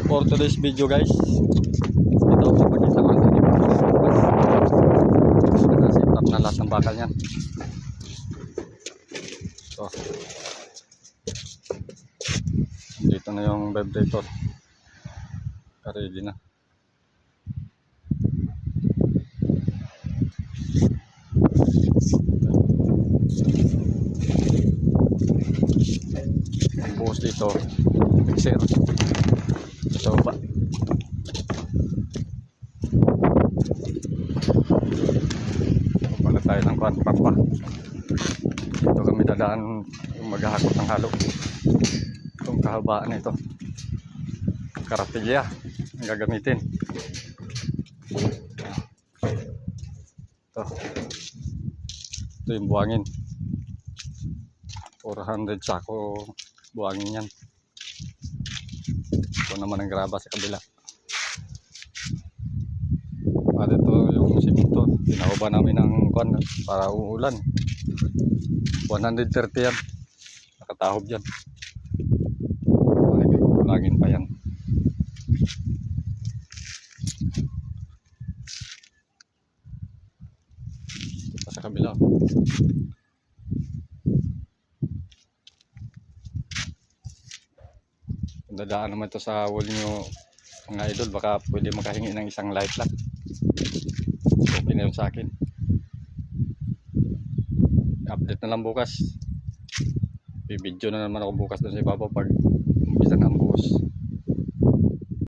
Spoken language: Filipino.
for today's video guys. Ito papakita ko natin yung set up na lahat ng bakal niyan. So dito na yung vibrator, ready na. Ang buhos dito mixer sa baba. Pagpala tayo ng pampa. Dito kami dadaan yung maghahakot ng halo. Itong kahabaan na ito, karatilya ang gagamitin. Ito yung buhangin, 400 sako buhangin yan. Ito naman ang graba sa kabila. At ito yung simento, pinauba namin ng kwan para uulan. 130 yan, nakatahob yan. Kulangin pa yan. Ito pa sa kabila. Kung dadaan naman ito sa wall nyo mga idol, baka pwede makahingi ng isang light lang. Okay na yun sa akin. Update na lang bukas. Video na naman ako bukas doon sa ibabaw pag umpisa na ang buhos.